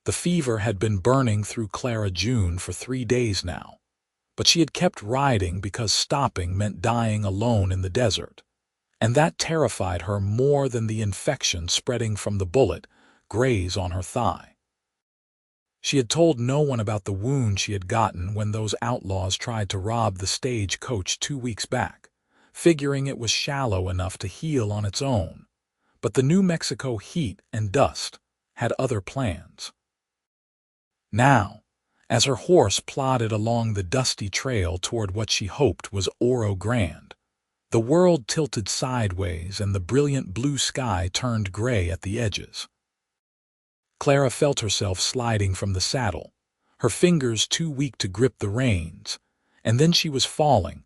The fever had been burning through Clara June for 3 days now, but she had kept riding because stopping meant dying alone in the desert, and that terrified her more than the infection spreading from the bullet graze on her thigh. She had told no one about the wound she had gotten when those outlaws tried to rob the stagecoach 2 weeks back, figuring it was shallow enough to heal on its own. But the New Mexico heat and dust had other plans. Now, as her horse plodded along the dusty trail toward what she hoped was Oro Grande, the world tilted sideways and the brilliant blue sky turned gray at the edges. Clara felt herself sliding from the saddle, her fingers too weak to grip the reins, and then she was falling,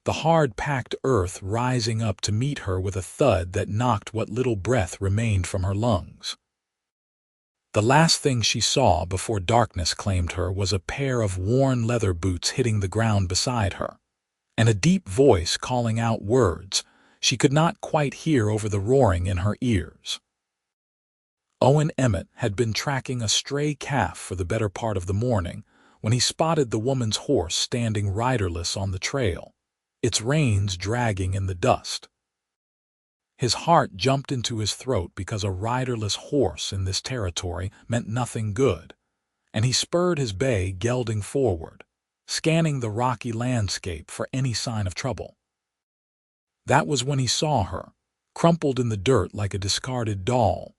the hard-packed earth rising up to meet her with a thud that knocked what little breath remained from her lungs. The last thing she saw before darkness claimed her was a pair of worn leather boots hitting the ground beside her, and a deep voice calling out words she could not quite hear over the roaring in her ears. Owen Emmett had been tracking a stray calf for the better part of the morning when he spotted the woman's horse standing riderless on the trail, its reins dragging in the dust. His heart jumped into his throat because a riderless horse in this territory meant nothing good, and he spurred his bay gelding forward, scanning the rocky landscape for any sign of trouble. That was when he saw her, crumpled in the dirt like a discarded doll,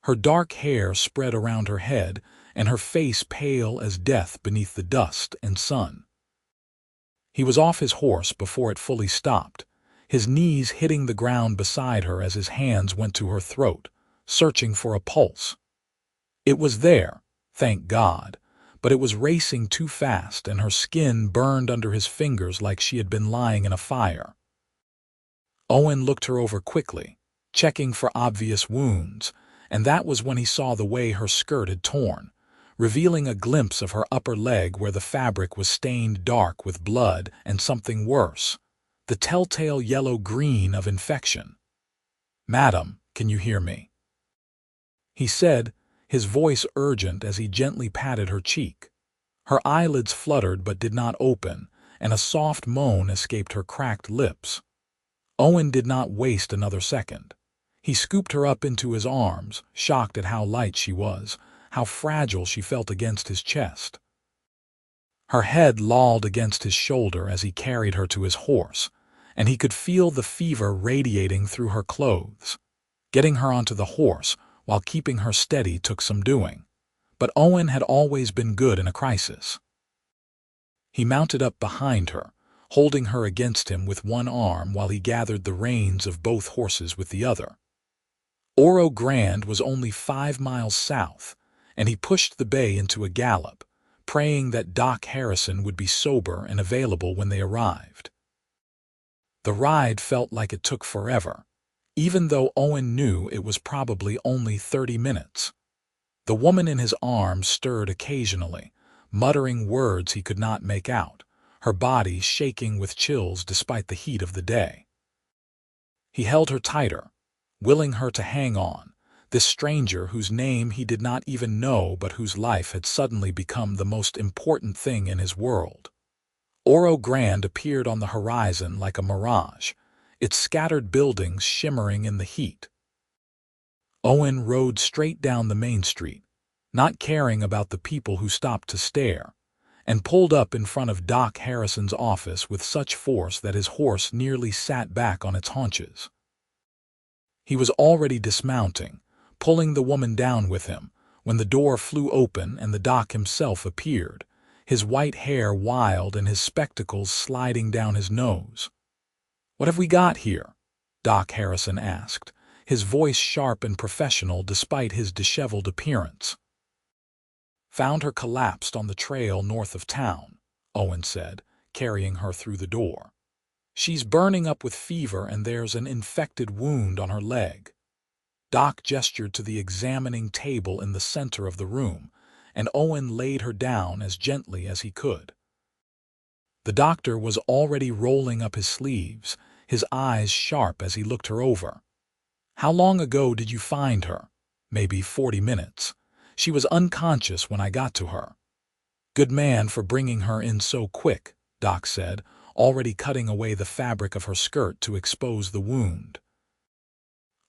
her dark hair spread around her head and her face pale as death beneath the dust and sun. He was off his horse before it fully stopped, his knees hitting the ground beside her as his hands went to her throat, searching for a pulse. It was there, thank God, but it was racing too fast and her skin burned under his fingers like she had been lying in a fire. Owen looked her over quickly, checking for obvious wounds, and that was when he saw the way her skirt had torn, revealing a glimpse of her upper leg where the fabric was stained dark with blood and something worse, the telltale yellow-green of infection. "Madam, can you hear me?" he said, his voice urgent as he gently patted her cheek. Her eyelids fluttered but did not open, and a soft moan escaped her cracked lips. Owen did not waste another second. He scooped her up into his arms, shocked at how light she was, how fragile she felt against his chest. Her head lolled against his shoulder as he carried her to his horse, and he could feel the fever radiating through her clothes. Getting her onto the horse while keeping her steady took some doing, but Owen had always been good in a crisis. He mounted up behind her, holding her against him with one arm while he gathered the reins of both horses with the other. Oro Grande was only 5 miles south, and he pushed the bay into a gallop, praying that Doc Harrison would be sober and available when they arrived. The ride felt like it took forever, even though Owen knew it was probably only 30 minutes. The woman in his arms stirred occasionally, muttering words he could not make out, her body shaking with chills despite the heat of the day. He held her tighter, willing her to hang on, this stranger whose name he did not even know but whose life had suddenly become the most important thing in his world. Oro Grande appeared on the horizon like a mirage, its scattered buildings shimmering in the heat. Owen rode straight down the main street, not caring about the people who stopped to stare, and pulled up in front of Doc Harrison's office with such force that his horse nearly sat back on its haunches. He was already dismounting, pulling the woman down with him, when the door flew open and the doc himself appeared, his white hair wild and his spectacles sliding down his nose. "What have we got here?" Doc Harrison asked, his voice sharp and professional despite his disheveled appearance. "Found her collapsed on the trail north of town," Owen said, carrying her through the door. "She's burning up with fever and there's an infected wound on her leg." Doc gestured to the examining table in the center of the room, and Owen laid her down as gently as he could. The doctor was already rolling up his sleeves, his eyes sharp as he looked her over. "How long ago did you find her?" "Maybe 40 minutes. She was unconscious when I got to her. Good man for bringing her in so quick, Doc said, already cutting away the fabric of her skirt to expose the wound.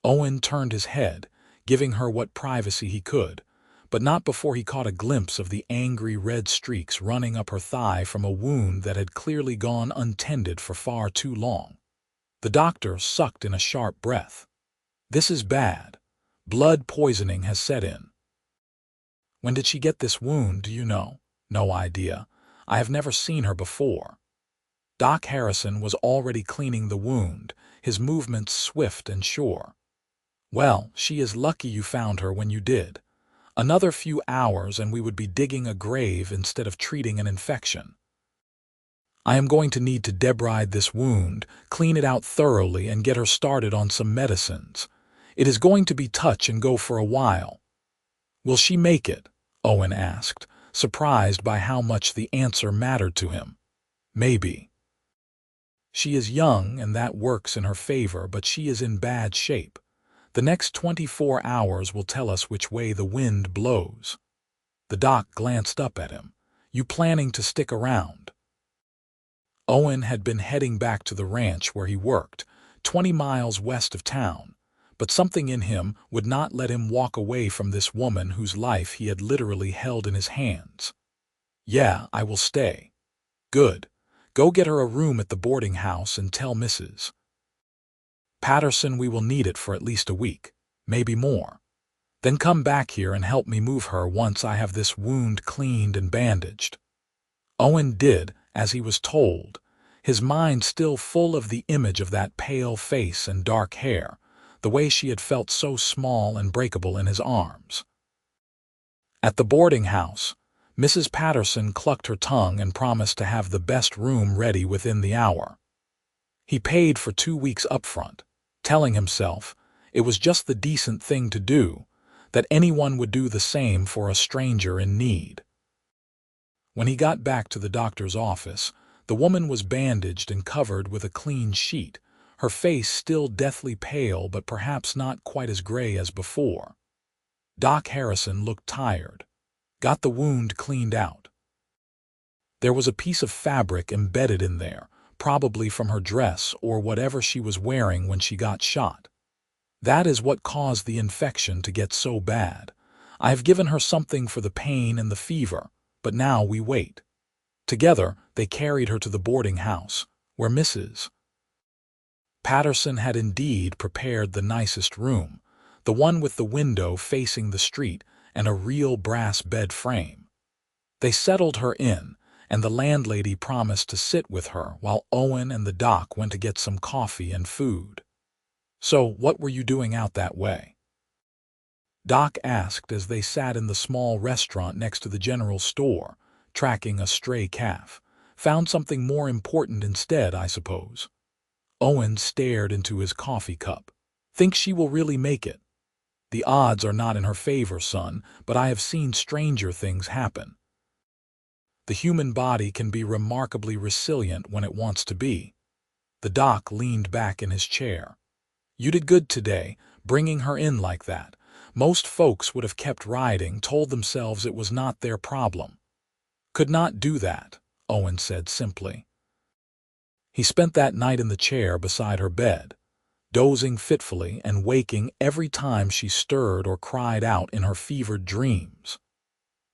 Owen turned his head, giving her what privacy he could, but not before he caught a glimpse of the angry red streaks running up her thigh from a wound that had clearly gone untended for far too long. The doctor sucked in a sharp breath. This is bad. Blood poisoning has set in. When did she get this wound, do you know? No idea. I have never seen her before. Doc Harrison was already cleaning the wound, his movements swift and sure. Well, she is lucky you found her when you did. Another few hours and we would be digging a grave instead of treating an infection. I am going to need to debride this wound, clean it out thoroughly, and get her started on some medicines. It is going to be touch and go for a while. Will she make it? Owen asked, surprised by how much the answer mattered to him. Maybe. She is young and that works in her favor, but she is in bad shape. The next 24 hours will tell us which way the wind blows. The doc glanced up at him. You planning to stick around? Owen had been heading back to the ranch where he worked, 20 miles west of town, but something in him would not let him walk away from this woman whose life he had literally held in his hands. Yeah, I will stay. Good. Go get her a room at the boarding house and tell Mrs. Patterson we will need it for at least a week, maybe more. Then come back here and help me move her once I have this wound cleaned and bandaged. Owen did as he was told, his mind still full of the image of that pale face and dark hair, the way she had felt so small and breakable in his arms. At the boarding house, Mrs. Patterson clucked her tongue and promised to have the best room ready within the hour. He paid for 2 weeks upfront, telling himself it was just the decent thing to do, that anyone would do the same for a stranger in need. When he got back to the doctor's office, the woman was bandaged and covered with a clean sheet, her face still deathly pale but perhaps not quite as gray as before. Doc Harrison looked tired. Got the wound cleaned out. There was a piece of fabric embedded in there, probably from her dress or whatever she was wearing when she got shot. That is what caused the infection to get so bad. I have given her something for the pain and the fever, but now we wait. Together, they carried her to the boarding house, where Mrs. Patterson had indeed prepared the nicest room, the one with the window facing the street and a real brass bed frame. They settled her in, and the landlady promised to sit with her while Owen and the doc went to get some coffee and food. So, what were you doing out that way? Doc asked as they sat in the small restaurant next to the general store, tracking a stray calf. Found something more important instead, I suppose. Owen stared into his coffee cup. Think she will really make it? The odds are not in her favor, son, but I have seen stranger things happen. The human body can be remarkably resilient when it wants to be. The doc leaned back in his chair. You did good today, bringing her in like that. Most folks would have kept riding, told themselves it was not their problem. Could not do that, Owen said simply. He spent that night in the chair beside her bed, dozing fitfully and waking every time she stirred or cried out in her fevered dreams.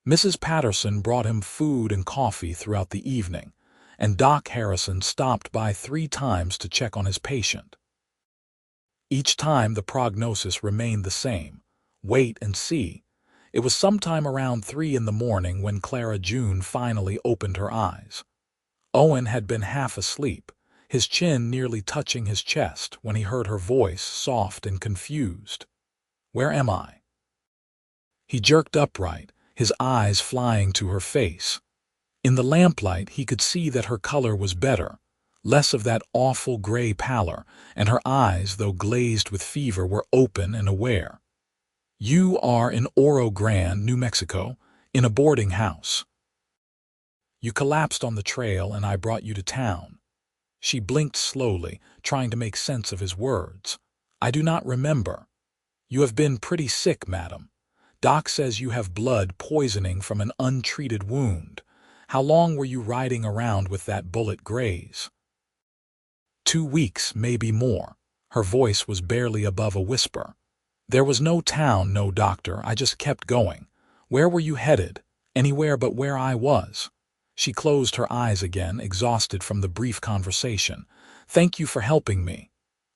Mrs. Patterson brought him food and coffee throughout the evening, and Doc Harrison stopped by 3 times to check on his patient. Each time the prognosis remained the same. Wait and see. It was sometime around 3 in the morning when Clara June finally opened her eyes. Owen had been half asleep, his chin nearly touching his chest when he heard her voice, soft and confused. Where am I? He jerked upright, his eyes flying to her face. In the lamplight he could see that her color was better, less of that awful gray pallor, and her eyes, though glazed with fever, were open and aware. You are in Oro Grande, New Mexico, in a boarding house. You collapsed on the trail and I brought you to town. She blinked slowly, trying to make sense of his words. I do not remember. You have been pretty sick, madam. Doc says you have blood poisoning from an untreated wound. How long were you riding around with that bullet graze?" 2 weeks, maybe more. Her voice was barely above a whisper. "There was no town, no doctor. I just kept going. Where were you headed? Anywhere but where I was." She closed her eyes again, exhausted from the brief conversation. "Thank you for helping me.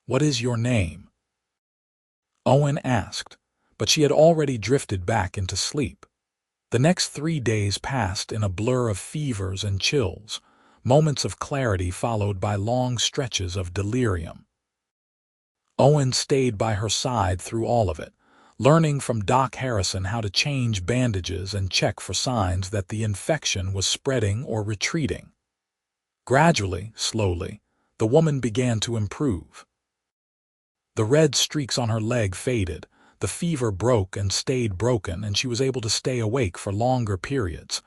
What is your name?" Owen asked, but she had already drifted back into sleep. The next 3 days passed in a blur of fevers and chills, moments of clarity followed by long stretches of delirium. Owen stayed by her side through all of it, learning from Doc Harrison how to change bandages and check for signs that the infection was spreading or retreating. Gradually, slowly, the woman began to improve. The red streaks on her leg faded, the fever broke and stayed broken, and she was able to stay awake for longer periods.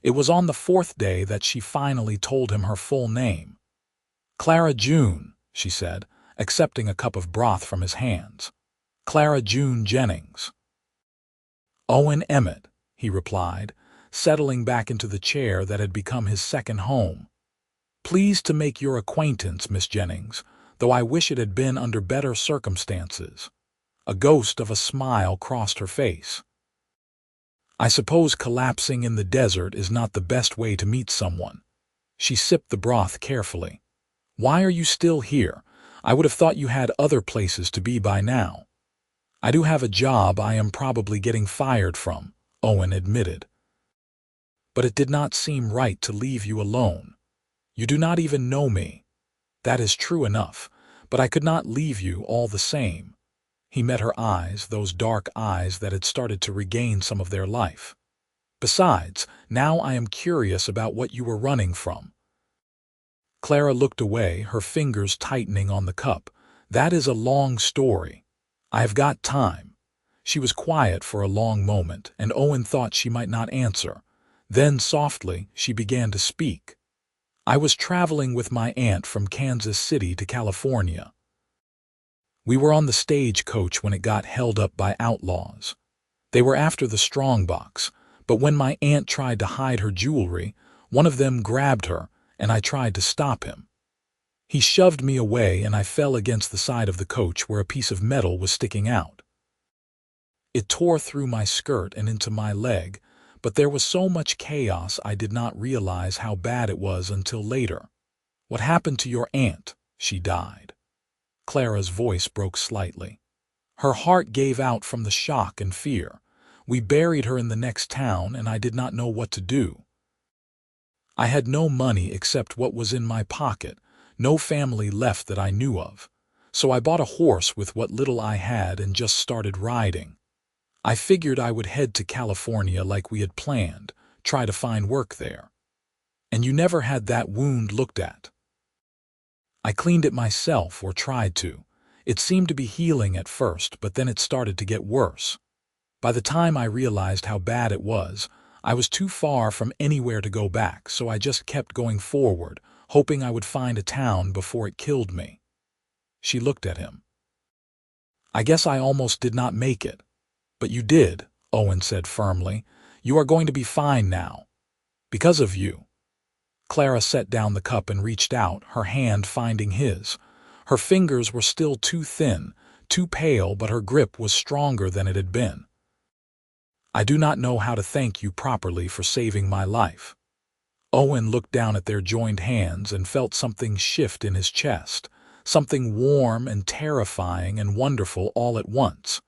It was on the 4th day that she finally told him her full name. "Clara June," she said, accepting a cup of broth from his hands. "Clara June Jennings." "Owen Emmett," he replied, settling back into the chair that had become his second home. "Pleased to make your acquaintance, Miss Jennings, though I wish it had been under better circumstances." A ghost of a smile crossed her face. "I suppose collapsing in the desert is not the best way to meet someone." She sipped the broth carefully. "Why are you still here? I would have thought you had other places to be by now." "I do have a job I am probably getting fired from," Owen admitted. "But it did not seem right to leave you alone. You do not even know me." "That is true enough, but I could not leave you all the same." He met her eyes, those dark eyes that had started to regain some of their life. "Besides, now I am curious about what you were running from." Clara looked away, her fingers tightening on the cup. "That is a long story. I have got time." She was quiet for a long moment, and Owen thought she might not answer. Then, softly, she began to speak. "I was traveling with my aunt from Kansas City to California. We were on the stagecoach when it got held up by outlaws. They were after the strongbox, but when my aunt tried to hide her jewelry, one of them grabbed her, and I tried to stop him. He shoved me away, and I fell against the side of the coach where a piece of metal was sticking out. It tore through my skirt and into my leg, but there was so much chaos I did not realize how bad it was until later." "What happened to your aunt?" "She died." Clara's voice broke slightly. "Her heart gave out from the shock and fear. We buried her in the next town, and I did not know what to do. I had no money except what was in my pocket, no family left that I knew of. So I bought a horse with what little I had and just started riding. I figured I would head to California like we had planned, try to find work there." "And you never had that wound looked at?" "I cleaned it myself, or tried to. It seemed to be healing at first, but then it started to get worse. By the time I realized how bad it was, I was too far from anywhere to go back, so I just kept going forward, hoping I would find a town before it killed me." She looked at him. "I guess I almost did not make it." "But you did," Owen said firmly. "You are going to be fine now. Because of you." Clara set down the cup and reached out, her hand finding his. Her fingers were still too thin, too pale, but her grip was stronger than it had been. "I do not know how to thank you properly for saving my life." Owen looked down at their joined hands and felt something shift in his chest, something warm and terrifying and wonderful all at once.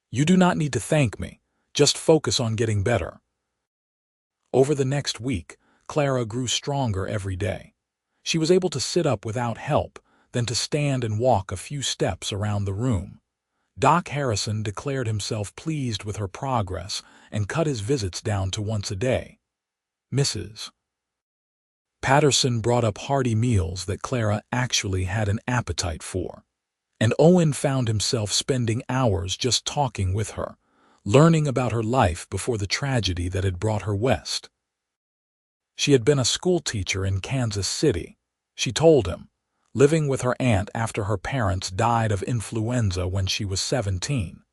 "You do not need to thank me. Just focus on getting better." Over the next week, Clara grew stronger every day. She was able to sit up without help, then to stand and walk a few steps around the room. Doc Harrison declared himself pleased with her progress and cut his visits down to once a day. Mrs. Patterson brought up hearty meals that Clara actually had an appetite for, and Owen found himself spending hours just talking with her, learning about her life before the tragedy that had brought her west. She had been a schoolteacher in Kansas City, she told him, living with her aunt after her parents died of influenza when she was 17.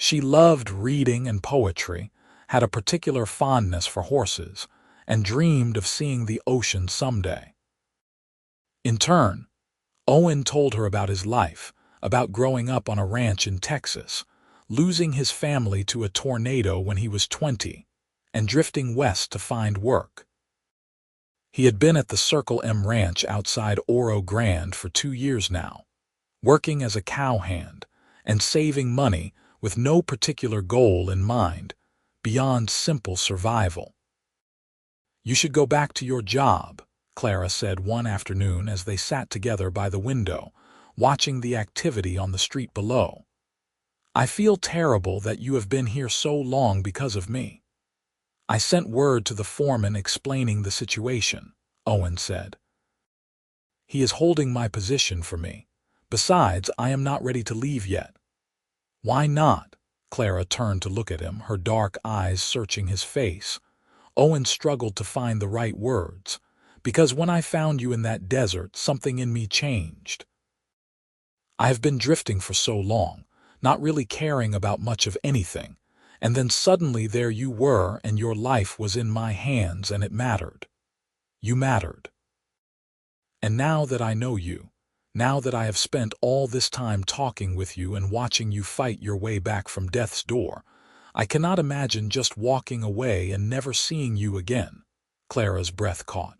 She loved reading and poetry, had a particular fondness for horses, and dreamed of seeing the ocean someday. In turn, Owen told her about his life, about growing up on a ranch in Texas, losing his family to a tornado when he was 20, and drifting west to find work. He had been at the Circle M Ranch outside Oro Grande for 2 years now, working as a cowhand and saving money with no particular goal in mind, beyond simple survival. "You should go back to your job," Clara said one afternoon as they sat together by the window, watching the activity on the street below. "I feel terrible that you have been here so long because of me." "I sent word to the foreman explaining the situation," Owen said. "He is holding my position for me. Besides, I am not ready to leave yet." "Why not?" Clara turned to look at him, her dark eyes searching his face. Owen struggled to find the right words. "Because when I found you in that desert, something in me changed. I have been drifting for so long, not really caring about much of anything, and then suddenly there you were and your life was in my hands and it mattered. You mattered. And now that I know you, now that I have spent all this time talking with you and watching you fight your way back from death's door, I cannot imagine just walking away and never seeing you again." Clara's breath caught.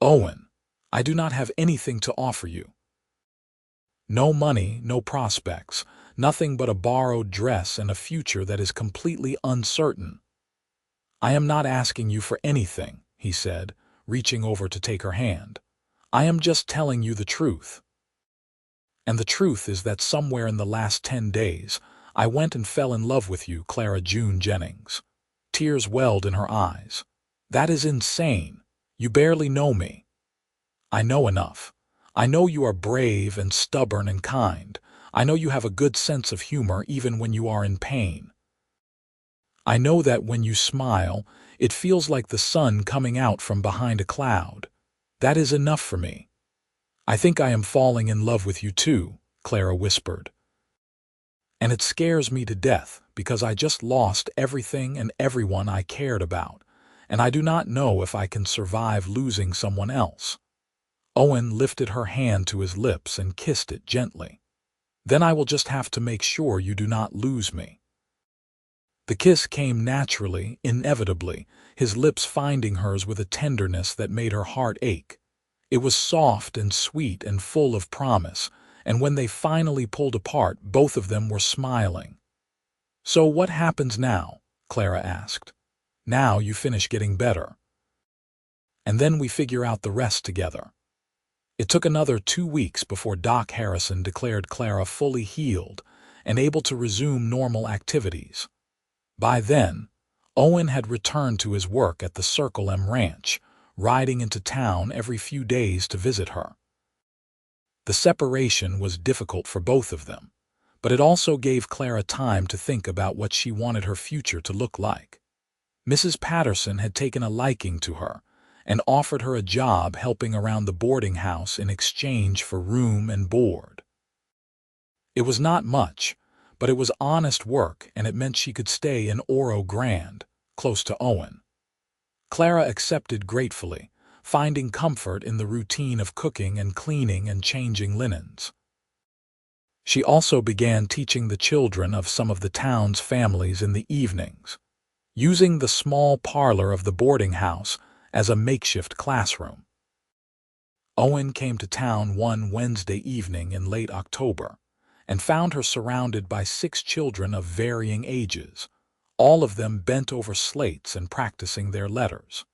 "Owen, I do not have anything to offer you. No money, no prospects, nothing but a borrowed dress and a future that is completely uncertain." "I am not asking you for anything," he said, reaching over to take her hand. "I am just telling you the truth. And the truth is that somewhere in the last 10 days, I went and fell in love with you, Clara June Jennings." Tears welled in her eyes. "That is insane. You barely know me." "I know enough. I know you are brave and stubborn and kind. I know you have a good sense of humor even when you are in pain. I know that when you smile, it feels like the sun coming out from behind a cloud. That is enough for me." "I think I am falling in love with you too," Clara whispered. "And it scares me to death because I just lost everything and everyone I cared about, and I do not know if I can survive losing someone else." Owen lifted her hand to his lips and kissed it gently. "Then I will just have to make sure you do not lose me." The kiss came naturally, inevitably, his lips finding hers with a tenderness that made her heart ache. It was soft and sweet and full of promise, and when they finally pulled apart, both of them were smiling. "So what happens now?" Clara asked. "Now you finish getting better. And then we figure out the rest together." It took another 2 weeks before Doc Harrison declared Clara fully healed and able to resume normal activities. By then, Owen had returned to his work at the Circle M Ranch, riding into town every few days to visit her. The separation was difficult for both of them, but it also gave Clara time to think about what she wanted her future to look like. Mrs. Patterson had taken a liking to her and offered her a job helping around the boarding house in exchange for room and board. It was not much, but it was honest work and it meant she could stay in Oro Grande, close to Owen. Clara accepted gratefully, finding comfort in the routine of cooking and cleaning and changing linens. She also began teaching the children of some of the town's families in the evenings, using the small parlor of the boarding house as a makeshift classroom. Owen came to town one Wednesday evening in late October and found her surrounded by 6 children of varying ages, all of them bent over slates and practicing their letters.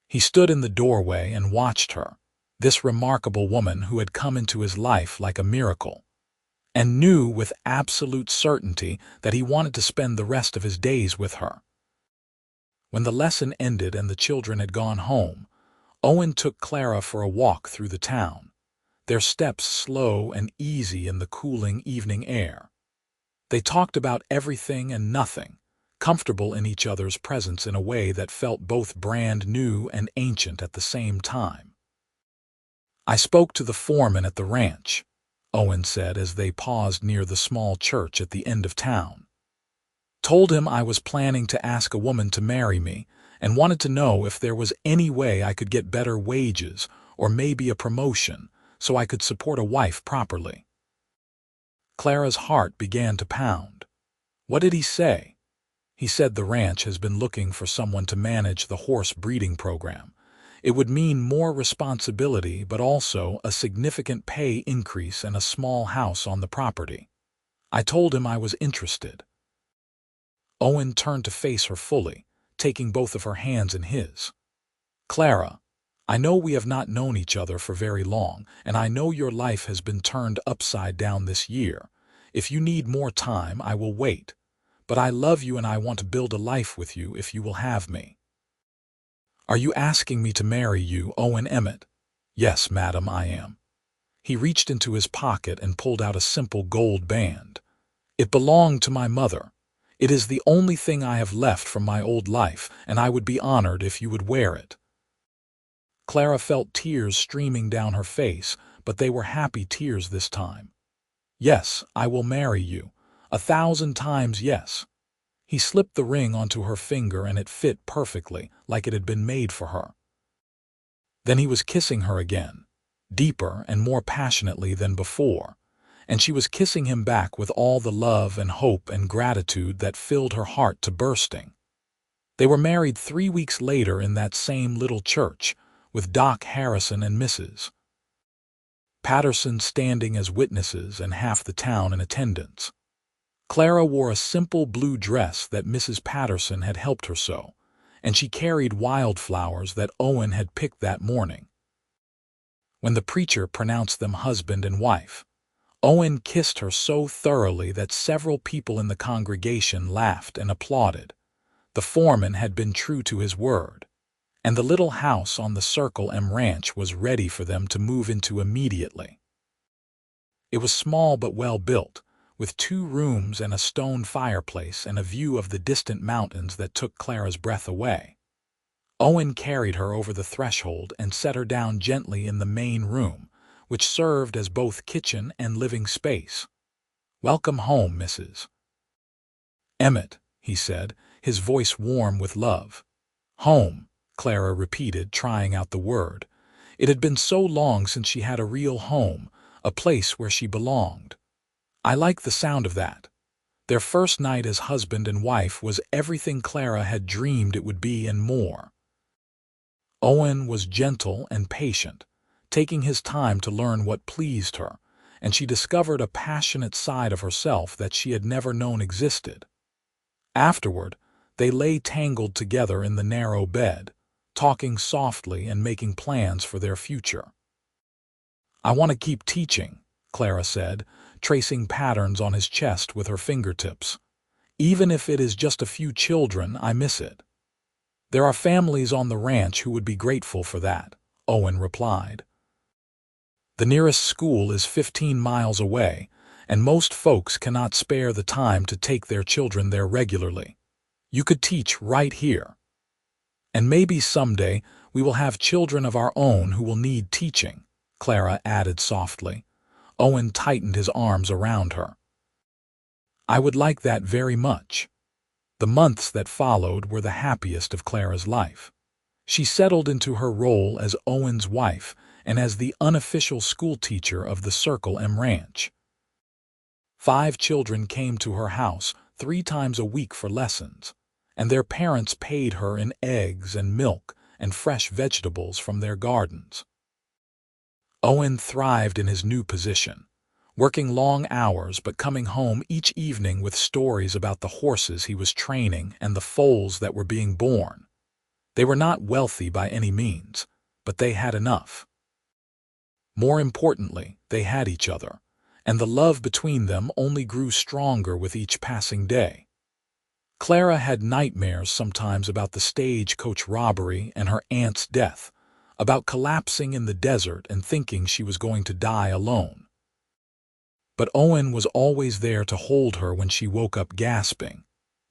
He stood in the doorway and watched her, this remarkable woman who had come into his life like a miracle, and knew with absolute certainty that he wanted to spend the rest of his days with her. When the lesson ended and the children had gone home, Owen took Clara for a walk through the town, their steps slow and easy in the cooling evening air. They talked about everything and nothing, comfortable in each other's presence in a way that felt both brand new and ancient at the same time. "I spoke to the foreman at the ranch," Owen said as they paused near the small church at the end of town. Told him I was planning to ask a woman to marry me and wanted to know if there was any way I could get better wages or maybe a promotion so I could support a wife properly. Clara's heart began to pound. What did he say? He said the ranch has been looking for someone to manage the horse breeding program. It would mean more responsibility, but also a significant pay increase and a small house on the property. I told him I was interested. Owen turned to face her fully, taking both of her hands in his. Clara, I know we have not known each other for very long, and I know your life has been turned upside down this year. If you need more time, I will wait. But I love you and I want to build a life with you if you will have me. Are you asking me to marry you, Owen Emmett? Yes, madam, I am. He reached into his pocket and pulled out a simple gold band. It belonged to my mother. It is the only thing I have left from my old life, and I would be honored if you would wear it. Clara felt tears streaming down her face, but they were happy tears this time. Yes, I will marry you. 1,000 times yes. He slipped the ring onto her finger and it fit perfectly, like it had been made for her. Then he was kissing her again, deeper and more passionately than before, and she was kissing him back with all the love and hope and gratitude that filled her heart to bursting. They were married 3 weeks later in that same little church, with Doc Harrison and Mrs. Patterson standing as witnesses and half the town in attendance. Clara wore a simple blue dress that Mrs. Patterson had helped her sew, and she carried wildflowers that Owen had picked that morning. When the preacher pronounced them husband and wife, Owen kissed her so thoroughly that several people in the congregation laughed and applauded. The foreman had been true to his word, and the little house on the Circle M ranch was ready for them to move into immediately. It was small but well built, with 2 rooms and a stone fireplace and a view of the distant mountains that took Clara's breath away. Owen carried her over the threshold and set her down gently in the main room, which served as both kitchen and living space. "Welcome home, Mrs. Emmett," he said, his voice warm with love. "Home," Clara repeated, trying out the word. It had been so long since she had a real home, a place where she belonged. I like the sound of that. Their first night as husband and wife was everything Clara had dreamed it would be and more. Owen was gentle and patient, taking his time to learn what pleased her, and she discovered a passionate side of herself that she had never known existed. Afterward, they lay tangled together in the narrow bed, talking softly and making plans for their future. "I want to keep teaching," Clara said, tracing patterns on his chest with her fingertips. "Even if it is just a few children, I miss it." "There are families on the ranch who would be grateful for that," Owen replied. "The nearest school is 15 miles away, and most folks cannot spare the time to take their children there regularly. You could teach right here. And maybe someday we will have children of our own who will need teaching," Clara added softly. Owen tightened his arms around her. "I would like that very much." The months that followed were the happiest of Clara's life. She settled into her role as Owen's wife and as the unofficial school teacher of the Circle M ranch. 5 children came to her house 3 times a week for lessons, and their parents paid her in eggs and milk and fresh vegetables from their gardens. Owen thrived in his new position, working long hours but coming home each evening with stories about the horses he was training and the foals that were being born. They were not wealthy by any means, but they had enough. More importantly, they had each other, and the love between them only grew stronger with each passing day. Clara had nightmares sometimes about the stagecoach robbery and her aunt's death, about collapsing in the desert and thinking she was going to die alone. But Owen was always there to hold her when she woke up gasping,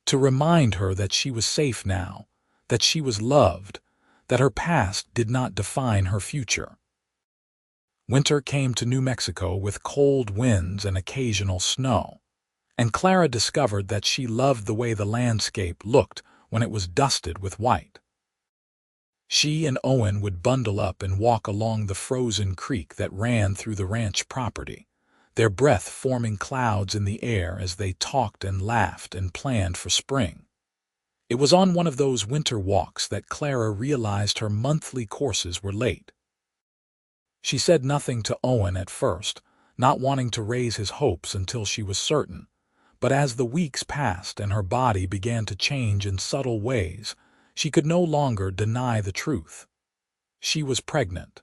to remind her that she was safe now, that she was loved, that her past did not define her future. Winter came to New Mexico with cold winds and occasional snow, and Clara discovered that she loved the way the landscape looked when it was dusted with white. She and Owen would bundle up and walk along the frozen creek that ran through the ranch property, their breath forming clouds in the air as they talked and laughed and planned for spring. It was on one of those winter walks that Clara realized her monthly courses were late. She said nothing to Owen at first, not wanting to raise his hopes until she was certain, but as the weeks passed and her body began to change in subtle ways, she could no longer deny the truth. She was pregnant.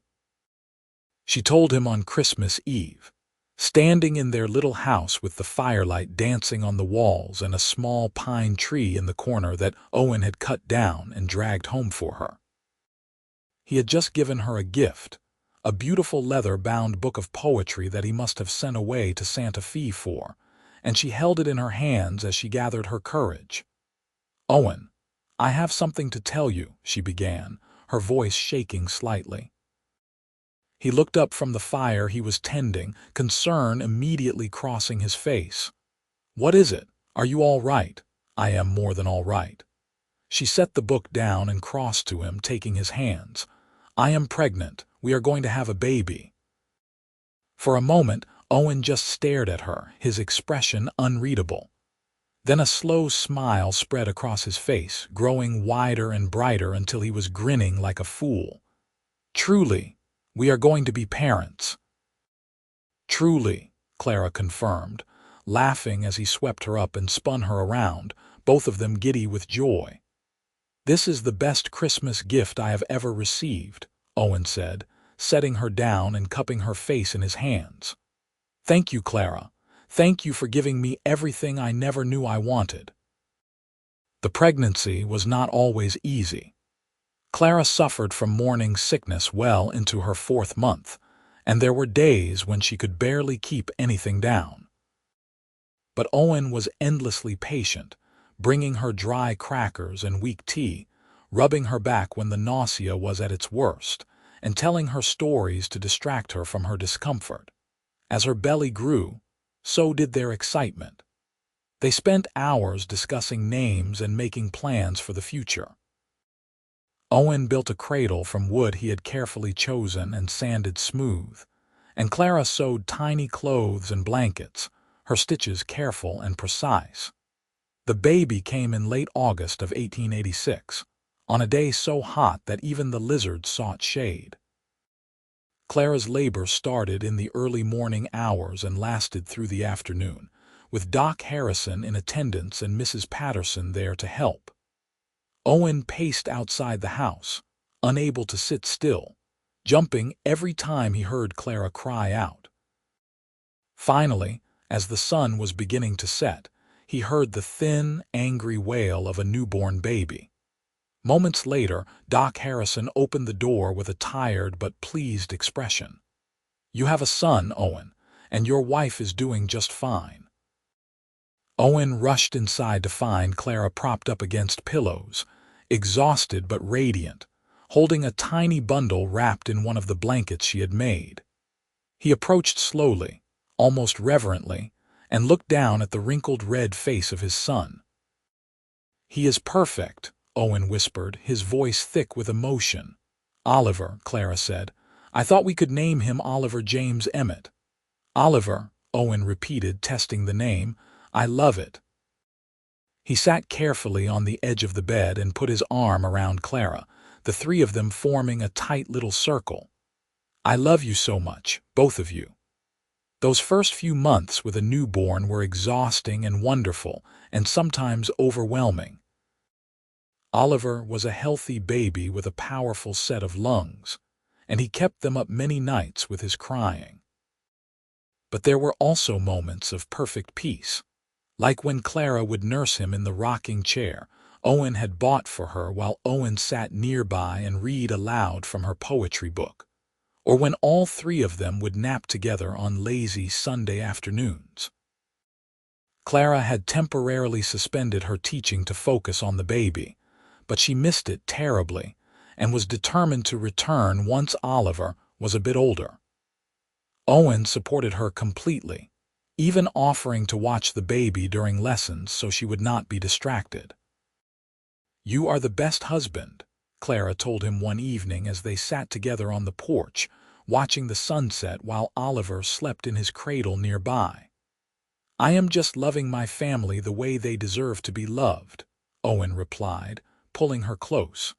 She told him on Christmas Eve, standing in their little house with the firelight dancing on the walls and a small pine tree in the corner that Owen had cut down and dragged home for her. He had just given her a gift, a beautiful leather-bound book of poetry that he must have sent away to Santa Fe for, and she held it in her hands as she gathered her courage. "Owen, I have something to tell you," she began, her voice shaking slightly. He looked up from the fire he was tending, concern immediately crossing his face. "What is it? Are you all right?" "I am more than all right." She set the book down and crossed to him, taking his hands. "I am pregnant. We are going to have a baby." For a moment, Owen just stared at her, his expression unreadable. Then a slow smile spread across his face, growing wider and brighter until he was grinning like a fool. "Truly, we are going to be parents." "Truly," Clara confirmed, laughing as he swept her up and spun her around, both of them giddy with joy. "This is the best Christmas gift I have ever received," Owen said, setting her down and cupping her face in his hands. "Thank you, Clara. Thank you for giving me everything I never knew I wanted." The pregnancy was not always easy. Clara suffered from morning sickness well into her 4th month, and there were days when she could barely keep anything down. But Owen was endlessly patient, bringing her dry crackers and weak tea, rubbing her back when the nausea was at its worst, and telling her stories to distract her from her discomfort. As her belly grew, so did their excitement. They spent hours discussing names and making plans for the future. Owen built a cradle from wood he had carefully chosen and sanded smooth, and Clara sewed tiny clothes and blankets, her stitches careful and precise. The baby came in late August of 1886, on a day so hot that even the lizards sought shade. Clara's labor started in the early morning hours and lasted through the afternoon, with Doc Harrison in attendance and Mrs. Patterson there to help. Owen paced outside the house, unable to sit still, jumping every time he heard Clara cry out. Finally, as the sun was beginning to set, he heard the thin, angry wail of a newborn baby. Moments later, Doc Harrison opened the door with a tired but pleased expression. "You have a son, Owen, and your wife is doing just fine." Owen rushed inside to find Clara propped up against pillows, exhausted but radiant, holding a tiny bundle wrapped in one of the blankets she had made. He approached slowly, almost reverently, and looked down at the wrinkled red face of his son. "He is perfect," Owen whispered, his voice thick with emotion. "Oliver," Clara said. "I thought we could name him Oliver James Emmett." "Oliver," Owen repeated, testing the name. "I love it." He sat carefully on the edge of the bed and put his arm around Clara, the three of them forming a tight little circle. "I love you so much, both of you." Those first few months with a newborn were exhausting and wonderful, and sometimes overwhelming. Oliver was a healthy baby with a powerful set of lungs, and he kept them up many nights with his crying. But there were also moments of perfect peace, like when Clara would nurse him in the rocking chair Owen had bought for her while Owen sat nearby and read aloud from her poetry book, or when all three of them would nap together on lazy Sunday afternoons. Clara had temporarily suspended her teaching to focus on the baby, but she missed it terribly and was determined to return once Oliver was a bit older. Owen supported her completely, even offering to watch the baby during lessons so she would not be distracted. "You are the best husband," Clara told him one evening as they sat together on the porch, watching the sunset while Oliver slept in his cradle nearby. "I am just loving my family the way they deserve to be loved," Owen replied, pulling her close.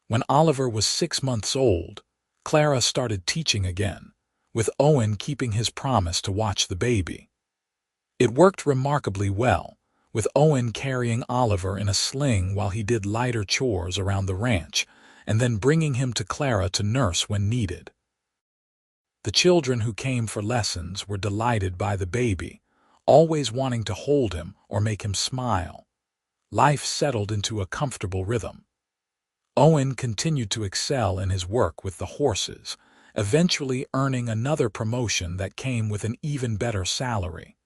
When Oliver was 6 months old, Clara started teaching again, with Owen keeping his promise to watch the baby. It worked remarkably well, with Owen carrying Oliver in a sling while he did lighter chores around the ranch, and then bringing him to Clara to nurse when needed. The children who came for lessons were delighted by the baby, always wanting to hold him or make him smile. Life settled into a comfortable rhythm. Owen continued to excel in his work with the horses, eventually earning another promotion that came with an even better salary.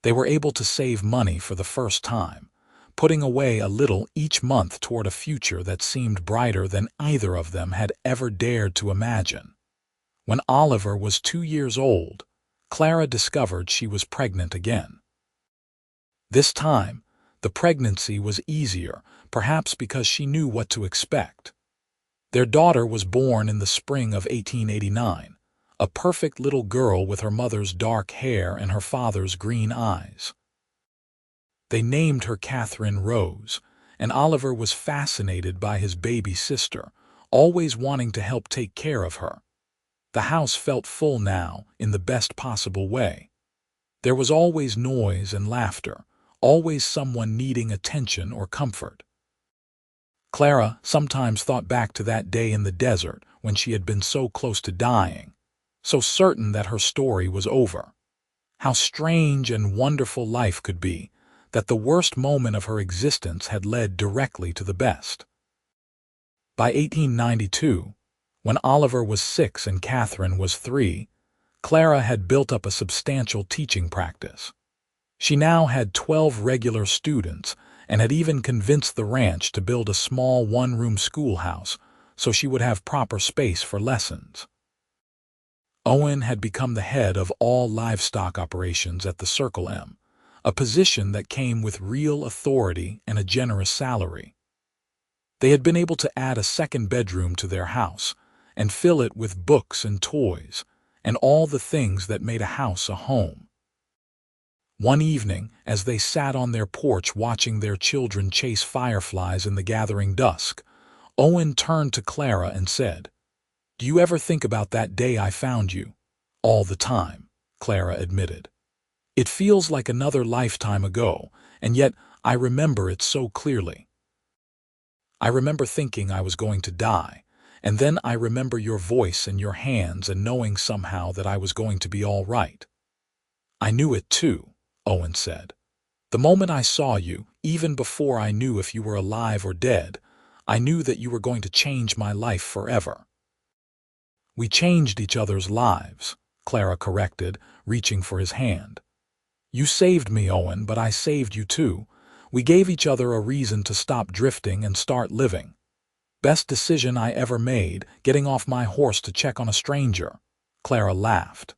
They were able to save money for the first time, putting away a little each month toward a future that seemed brighter than either of them had ever dared to imagine. When Oliver was 2 years old, Clara discovered she was pregnant again. This time, the pregnancy was easier, perhaps because she knew what to expect. Their daughter was born in the spring of 1889, a perfect little girl with her mother's dark hair and her father's green eyes. They named her Catherine Rose, and Oliver was fascinated by his baby sister, always wanting to help take care of her. The house felt full now, in the best possible way. There was always noise and laughter, always someone needing attention or comfort. Clara sometimes thought back to that day in the desert when she had been so close to dying, so certain that her story was over. How strange and wonderful life could be, that the worst moment of her existence had led directly to the best. By 1892, when Oliver was 6 and Catherine was 3, Clara had built up a substantial teaching practice. She now had 12 regular students and had even convinced the ranch to build a small one-room schoolhouse so she would have proper space for lessons. Owen had become the head of all livestock operations at the Circle M, a position that came with real authority and a generous salary. They had been able to add a second bedroom to their house and fill it with books and toys and all the things that made a house a home. One evening, as they sat on their porch watching their children chase fireflies in the gathering dusk, Owen turned to Clara and said, "Do you ever think about that day I found you?" "All the time," Clara admitted. "It feels like another lifetime ago, and yet I remember it so clearly. I remember thinking I was going to die, and then I remember your voice and your hands and knowing somehow that I was going to be all right." "I knew it too," Owen said. "The moment I saw you, even before I knew if you were alive or dead, I knew that you were going to change my life forever." "We changed each other's lives," Clara corrected, reaching for his hand. "You saved me, Owen, but I saved you too. We gave each other a reason to stop drifting and start living. Best decision I ever made, getting off my horse to check on a stranger." Clara laughed.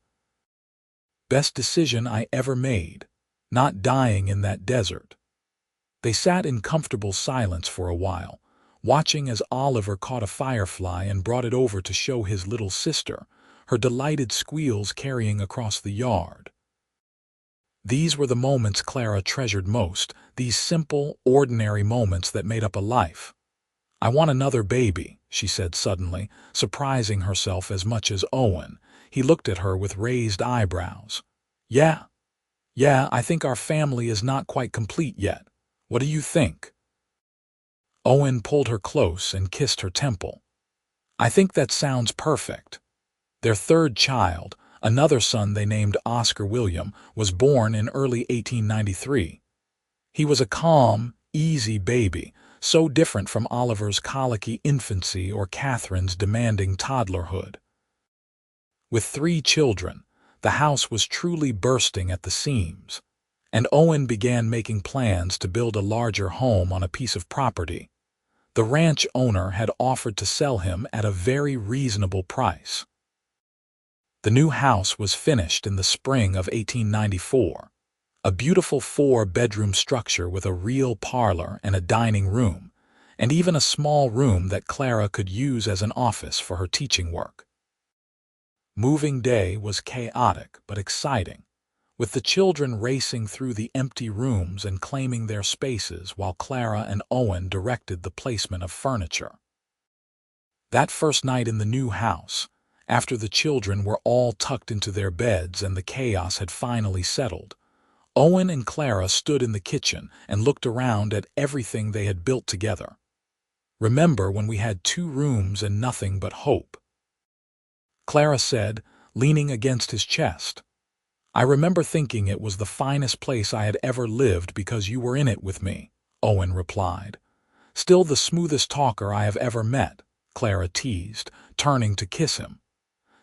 "Best decision I ever made, not dying in that desert." They sat in comfortable silence for a while, watching as Oliver caught a firefly and brought it over to show his little sister, her delighted squeals carrying across the yard. These were the moments Clara treasured most, these simple, ordinary moments that made up a life. "I want another baby," she said suddenly, surprising herself as much as Owen. He looked at her with raised eyebrows. Yeah, I think our family is not quite complete yet. What do you think?" Owen pulled her close and kissed her temple. "I think that sounds perfect." Their third child, another son they named Oscar William, was born in early 1893. He was a calm, easy baby, so different from Oliver's colicky infancy or Catherine's demanding toddlerhood. With 3 children, the house was truly bursting at the seams, and Owen began making plans to build a larger home on a piece of property. The ranch owner had offered to sell him at a very reasonable price. The new house was finished in the spring of 1894, a beautiful 4-bedroom structure with a real parlor and a dining room, and even a small room that Clara could use as an office for her teaching work. Moving day was chaotic but exciting, with the children racing through the empty rooms and claiming their spaces while Clara and Owen directed the placement of furniture. That first night in the new house, after the children were all tucked into their beds and the chaos had finally settled, Owen and Clara stood in the kitchen and looked around at everything they had built together. "Remember when we had 2 rooms and nothing but hope?" Clara said, leaning against his chest. "I remember thinking it was the finest place I had ever lived because you were in it with me," Owen replied. "Still the smoothest talker I have ever met," Clara teased, turning to kiss him.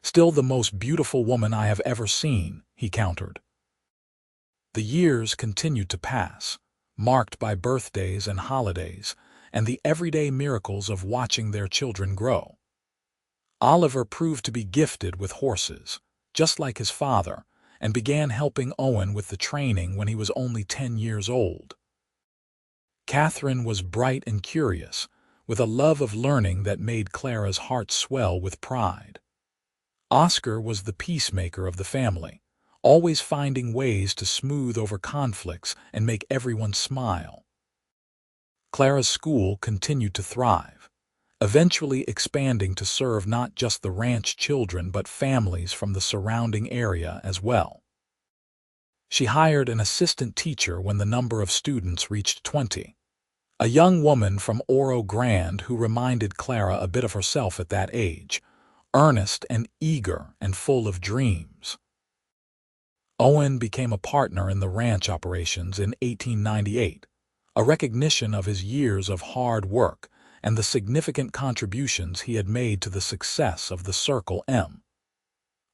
"Still the most beautiful woman I have ever seen," he countered. The years continued to pass, marked by birthdays and holidays, and the everyday miracles of watching their children grow. Oliver proved to be gifted with horses, just like his father, and began helping Owen with the training when he was only 10 years old. Catherine was bright and curious, with a love of learning that made Clara's heart swell with pride. Oscar was the peacemaker of the family, always finding ways to smooth over conflicts and make everyone smile. Clara's school continued to thrive, eventually expanding to serve not just the ranch children but families from the surrounding area as well. She hired an assistant teacher when the number of students reached 20, a young woman from Oro Grande who reminded Clara a bit of herself at that age, earnest and eager and full of dreams. Owen became a partner in the ranch operations in 1898, a recognition of his years of hard work and the significant contributions he had made to the success of the Circle M.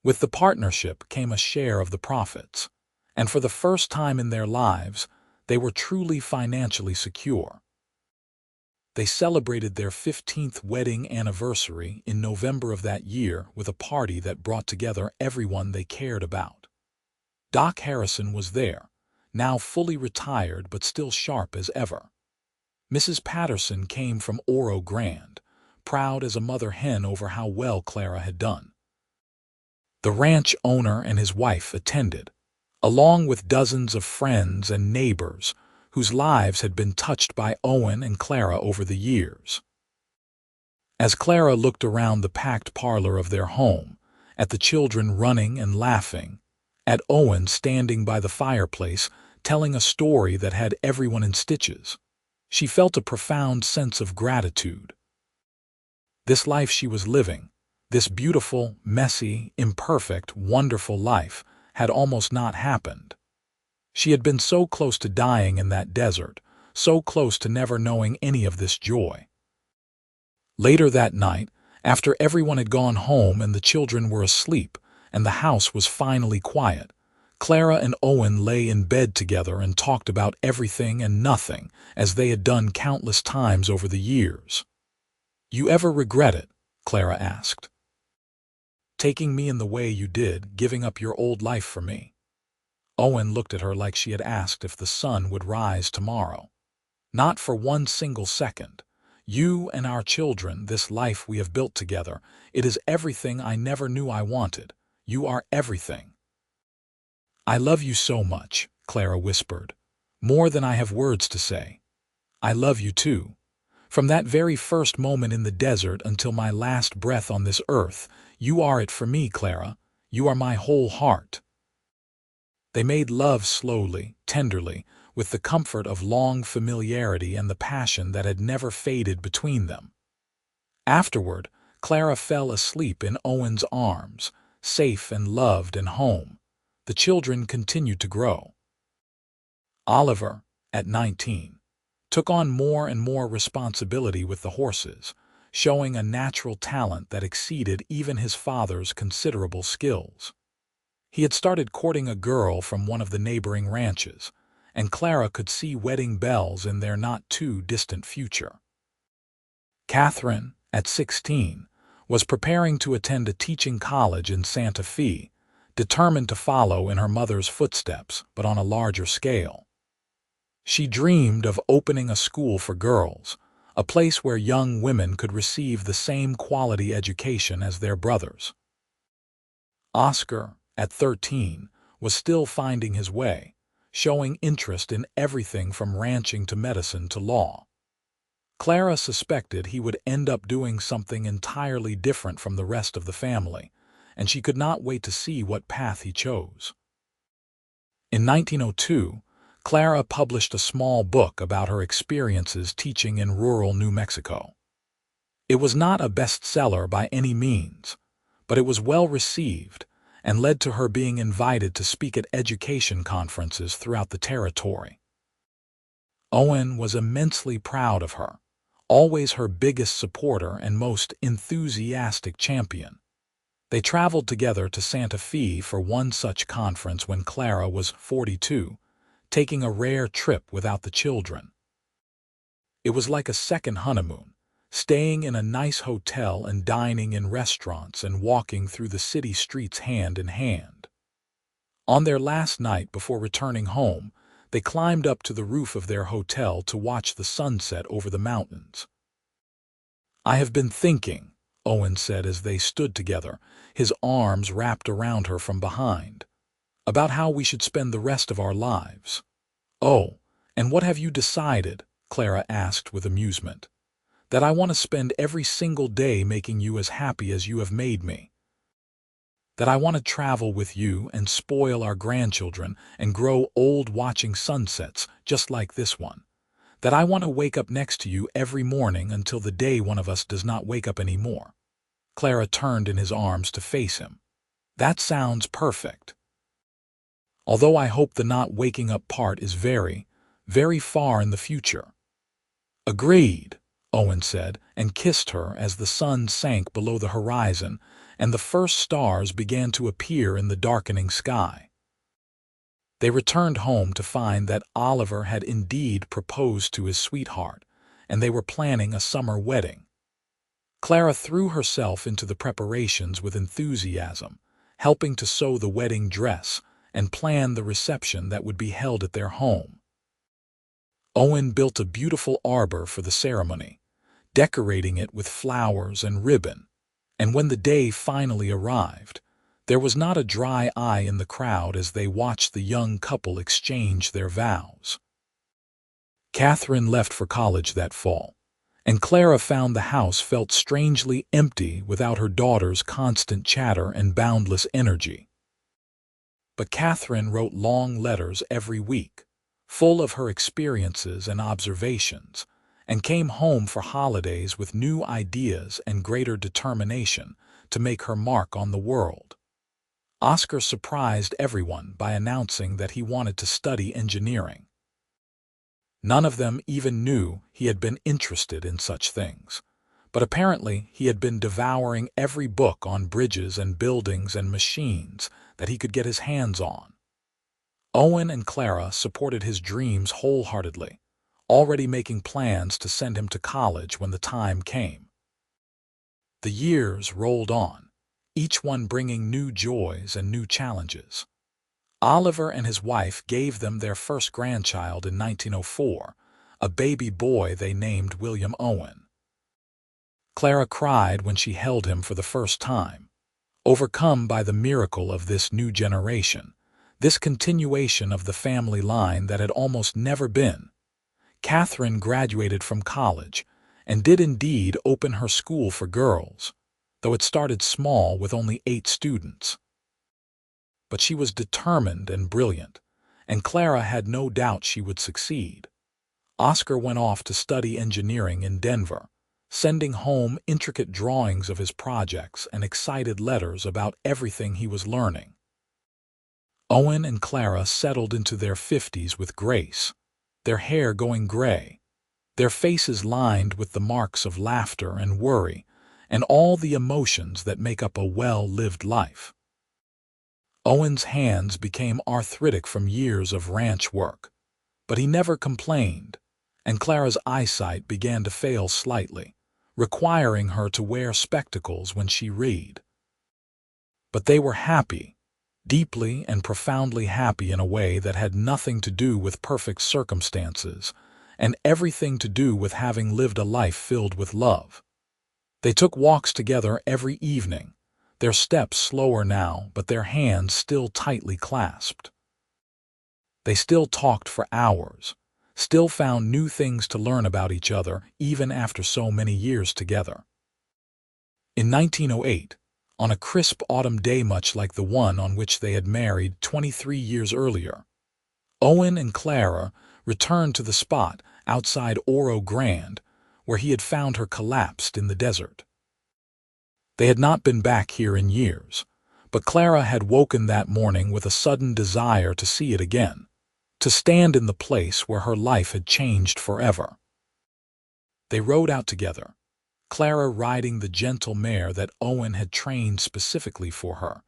With the partnership came a share of the profits, and for the first time in their lives, they were truly financially secure. They celebrated their 15th wedding anniversary in November of that year with a party that brought together everyone they cared about. Doc Harrison was there, now fully retired but still sharp as ever. Mrs. Patterson came from Oro Grande, proud as a mother hen over how well Clara had done. The ranch owner and his wife attended, along with dozens of friends and neighbors whose lives had been touched by Owen and Clara over the years. As Clara looked around the packed parlor of their home, at the children running and laughing, at Owen standing by the fireplace telling a story that had everyone in stitches, she felt a profound sense of gratitude. This life she was living, this beautiful, messy, imperfect, wonderful life, had almost not happened. She had been so close to dying in that desert, so close to never knowing any of this joy. Later that night, after everyone had gone home and the children were asleep and the house was finally quiet, Clara and Owen lay in bed together and talked about everything and nothing, as they had done countless times over the years. "You ever regret it?" Clara asked. "Taking me in the way you did, giving up your old life for me?" Owen looked at her like she had asked if the sun would rise tomorrow. "Not for one single second. You and our children, this life we have built together, it is everything I never knew I wanted. You are everything." "I love you so much," Clara whispered, "more than I have words to say. I love you too. From that very first moment in the desert until my last breath on this earth, you are it for me, Clara. You are my whole heart." They made love slowly, tenderly, with the comfort of long familiarity and the passion that had never faded between them. Afterward, Clara fell asleep in Owen's arms, safe and loved and home. The children continued to grow. Oliver, at 19, took on more and more responsibility with the horses, showing a natural talent that exceeded even his father's considerable skills. He had started courting a girl from one of the neighboring ranches, and Clara could see wedding bells in their not-too-distant future. Catherine, at 16, was preparing to attend a teaching college in Santa Fe, determined to follow in her mother's footsteps, but on a larger scale. She dreamed of opening a school for girls, a place where young women could receive the same quality education as their brothers. Oscar, at 13, was still finding his way, showing interest in everything from ranching to medicine to law. Clara suspected he would end up doing something entirely different from the rest of the family, and she could not wait to see what path he chose. In 1902, Clara published a small book about her experiences teaching in rural New Mexico. It was not a bestseller by any means, but it was well received and led to her being invited to speak at education conferences throughout the territory. Owen was immensely proud of her, always her biggest supporter and most enthusiastic champion. They traveled together to Santa Fe for one such conference when Clara was 42, taking a rare trip without the children. It was like a second honeymoon, staying in a nice hotel and dining in restaurants and walking through the city streets hand in hand. On their last night before returning home, they climbed up to the roof of their hotel to watch the sunset over the mountains. "I have been thinking," Owen said as they stood together, his arms wrapped around her from behind, "about how we should spend the rest of our lives." "Oh, and what have you decided?" Clara asked with amusement. "That I want to spend every single day making you as happy as you have made me. That I want to travel with you and spoil our grandchildren and grow old watching sunsets just like this one. That I want to wake up next to you every morning until the day one of us does not wake up anymore." Clara turned in his arms to face him. "That sounds perfect. Although I hope the not waking up part is very, very far in the future." "Agreed," Owen said, and kissed her as the sun sank below the horizon and the first stars began to appear in the darkening sky. They returned home to find that Oliver had indeed proposed to his sweetheart, and they were planning a summer wedding. Clara threw herself into the preparations with enthusiasm, helping to sew the wedding dress and plan the reception that would be held at their home. Owen built a beautiful arbor for the ceremony, decorating it with flowers and ribbon, and when the day finally arrived, there was not a dry eye in the crowd as they watched the young couple exchange their vows. Catherine left for college that fall, and Clara found the house felt strangely empty without her daughter's constant chatter and boundless energy. But Catherine wrote long letters every week, full of her experiences and observations, and came home for holidays with new ideas and greater determination to make her mark on the world. Oscar surprised everyone by announcing that he wanted to study engineering. None of them even knew he had been interested in such things, but apparently he had been devouring every book on bridges and buildings and machines that he could get his hands on. Owen and Clara supported his dreams wholeheartedly, already making plans to send him to college when the time came. The years rolled on, each one bringing new joys and new challenges. Oliver and his wife gave them their first grandchild in 1904, a baby boy they named William Owen. Clara cried when she held him for the first time, overcome by the miracle of this new generation, this continuation of the family line that had almost never been. Catherine graduated from college and did indeed open her school for girls, though it started small with only 8 students. But she was determined and brilliant, and Clara had no doubt she would succeed. Oscar went off to study engineering in Denver, sending home intricate drawings of his projects and excited letters about everything he was learning. Owen and Clara settled into their 50s with grace, their hair going gray, their faces lined with the marks of laughter and worry and all the emotions that make up a well-lived life. Owen's hands became arthritic from years of ranch work, but he never complained, and Clara's eyesight began to fail slightly, requiring her to wear spectacles when she read. But they were happy, deeply and profoundly happy in a way that had nothing to do with perfect circumstances, and everything to do with having lived a life filled with love. They took walks together every evening, their steps slower now, but their hands still tightly clasped. They still talked for hours, still found new things to learn about each other even after so many years together. In 1908, on a crisp autumn day much like the one on which they had married 23 years earlier, Owen and Clara returned to the spot outside Oro Grande where he had found her collapsed in the desert. They had not been back here in years, but Clara had woken that morning with a sudden desire to see it again, to stand in the place where her life had changed forever. They rode out together, Clara riding the gentle mare that Owen had trained specifically for her,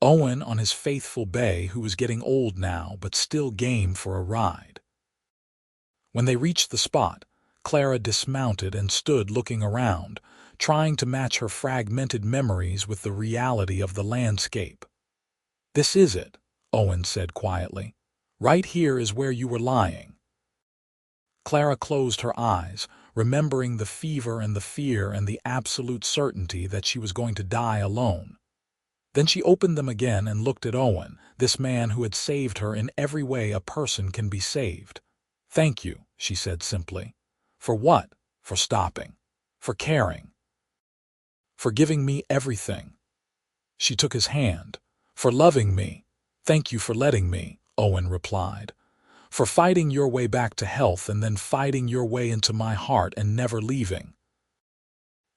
Owen on his faithful bay who was getting old now but still game for a ride. When they reached the spot, Clara dismounted and stood looking around, trying to match her fragmented memories with the reality of the landscape. "This is it," Owen said quietly. "Right here is where you were lying." Clara closed her eyes, remembering the fever and the fear and the absolute certainty that she was going to die alone. Then she opened them again and looked at Owen, this man who had saved her in every way a person can be saved. "Thank you," she said simply. "For what? For stopping. For caring. For giving me everything." She took his hand. "For loving me. Thank you for letting me," Owen replied. "For fighting your way back to health and then fighting your way into my heart and never leaving."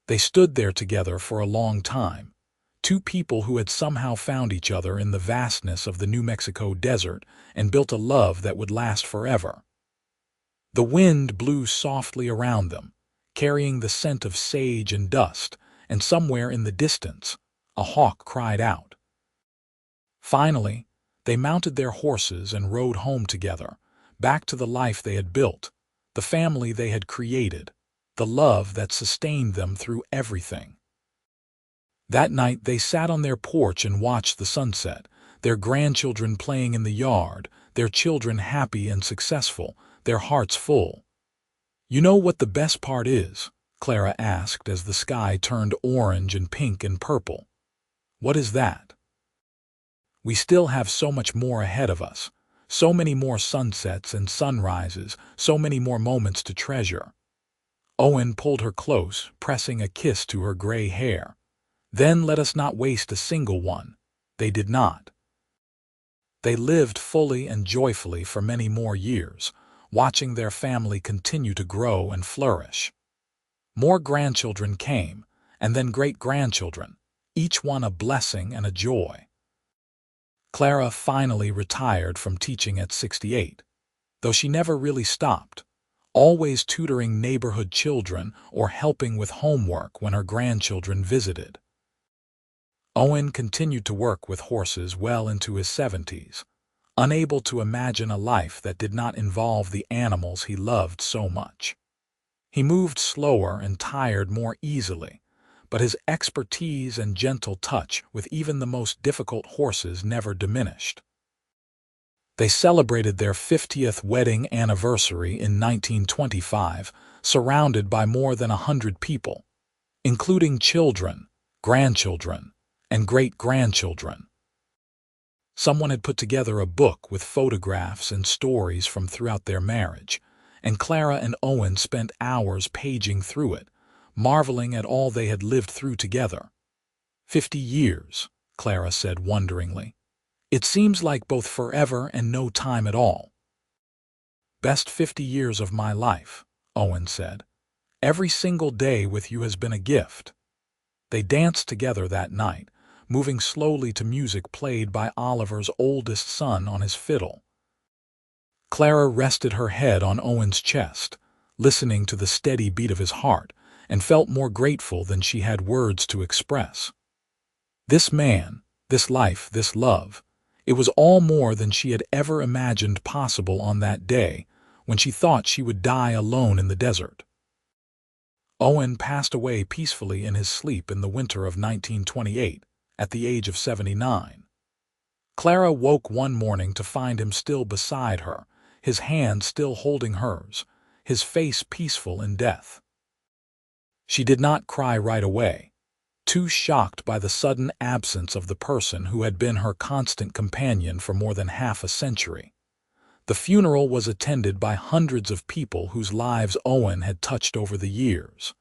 They stood there together for a long time, two people who had somehow found each other in the vastness of the New Mexico desert and built a love that would last forever. The wind blew softly around them, carrying the scent of sage and dust, and somewhere in the distance, a hawk cried out. Finally, they mounted their horses and rode home together, back to the life they had built, the family they had created, the love that sustained them through everything. That night they sat on their porch and watched the sunset, their grandchildren playing in the yard, their children happy and successful, their hearts full. "You know what the best part is?" Clara asked as the sky turned orange and pink and purple. "What is that?" "We still have so much more ahead of us, so many more sunsets and sunrises, so many more moments to treasure." Owen pulled her close, pressing a kiss to her gray hair. "Then let us not waste a single one." They did not. They lived fully and joyfully for many more years, watching their family continue to grow and flourish. More grandchildren came, and then great-grandchildren, each one a blessing and a joy. Clara finally retired from teaching at 68, though she never really stopped, always tutoring neighborhood children or helping with homework when her grandchildren visited. Owen continued to work with horses well into his 70s, unable to imagine a life that did not involve the animals he loved so much. He moved slower and tired more easily, but his expertise and gentle touch with even the most difficult horses never diminished. They celebrated their 50th wedding anniversary in 1925, surrounded by more than 100 people, including children, grandchildren, and great-grandchildren. Someone had put together a book with photographs and stories from throughout their marriage, and Clara and Owen spent hours paging through it, marveling at all they had lived through together. 50 years, Clara said wonderingly. "It seems like both forever and no time at all." "Best 50 years of my life," Owen said. "Every single day with you has been a gift." They danced together that night, moving slowly to music played by Oliver's oldest son on his fiddle. Clara rested her head on Owen's chest, listening to the steady beat of his heart, and felt more grateful than she had words to express. This man, this life, this love, it was all more than she had ever imagined possible on that day when she thought she would die alone in the desert. Owen passed away peacefully in his sleep in the winter of 1928, at the age of 79. Clara woke one morning to find him still beside her, his hand still holding hers, his face peaceful in death. She did not cry right away, too shocked by the sudden absence of the person who had been her constant companion for more than half a century. The funeral was attended by hundreds of people whose lives Owen had touched over the years.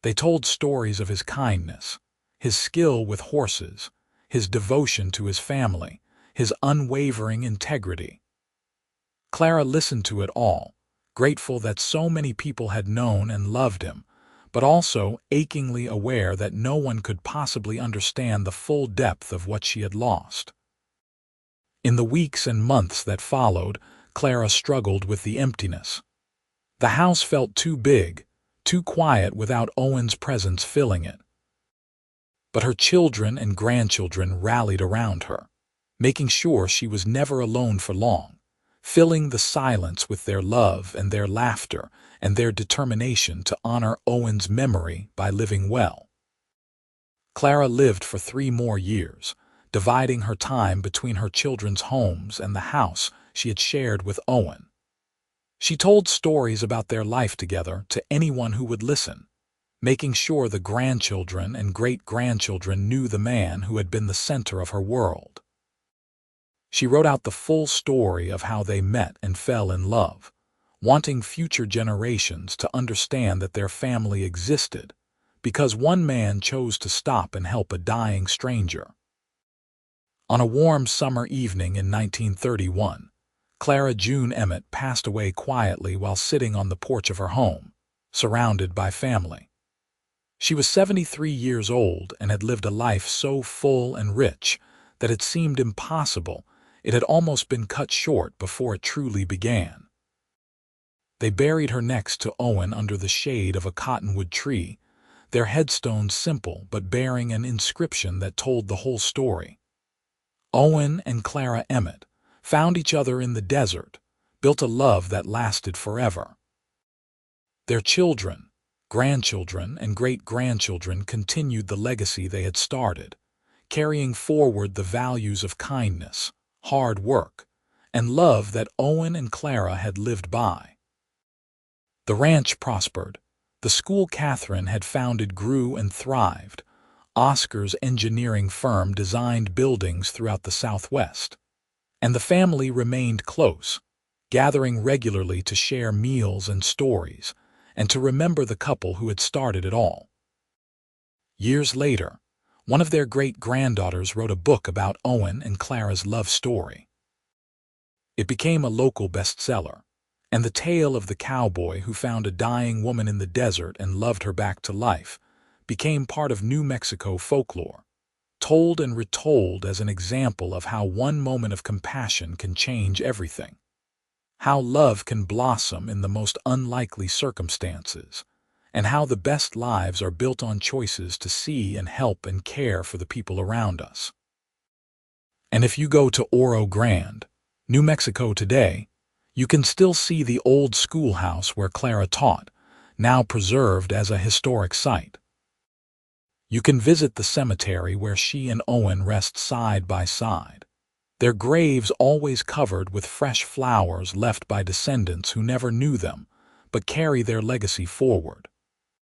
They told stories of his kindness, his skill with horses, his devotion to his family, his unwavering integrity. Clara listened to it all, grateful that so many people had known and loved him, but also achingly aware that no one could possibly understand the full depth of what she had lost. In the weeks and months that followed, Clara struggled with the emptiness. The house felt too big, too quiet without Owen's presence filling it. But her children and grandchildren rallied around her, making sure she was never alone for long, filling the silence with their love and their laughter and their determination to honor Owen's memory by living well. Clara lived for 3 more years, dividing her time between her children's homes and the house she had shared with Owen. She told stories about their life together to anyone who would listen, making sure the grandchildren and great-grandchildren knew the man who had been the center of her world. She wrote out the full story of how they met and fell in love, wanting future generations to understand that their family existed because one man chose to stop and help a dying stranger. On a warm summer evening in 1931, Clara June Emmett passed away quietly while sitting on the porch of her home, surrounded by family. She was 73 years old and had lived a life so full and rich that it seemed impossible it had almost been cut short before it truly began. They buried her next to Owen under the shade of a cottonwood tree, their headstones simple but bearing an inscription that told the whole story. Owen and Clara Emmett found each other in the desert, built a love that lasted forever. Their children, grandchildren, and great-grandchildren continued the legacy they had started, carrying forward the values of kindness, hard work, and love that Owen and Clara had lived by. The ranch prospered. The school Catherine had founded grew and thrived. Oscar's engineering firm designed buildings throughout the Southwest. And the family remained close, gathering regularly to share meals and stories, and to remember the couple who had started it all. Years later, one of their great-granddaughters wrote a book about Owen and Clara's love story. It became a local bestseller, and the tale of the cowboy who found a dying woman in the desert and loved her back to life became part of New Mexico folklore, told and retold as an example of how one moment of compassion can change everything, how love can blossom in the most unlikely circumstances, and how the best lives are built on choices to see and help and care for the people around us. And if you go to Oro Grande, New Mexico today, you can still see the old schoolhouse where Clara taught, now preserved as a historic site. You can visit the cemetery where she and Owen rest side by side, their graves always covered with fresh flowers left by descendants who never knew them but carry their legacy forward.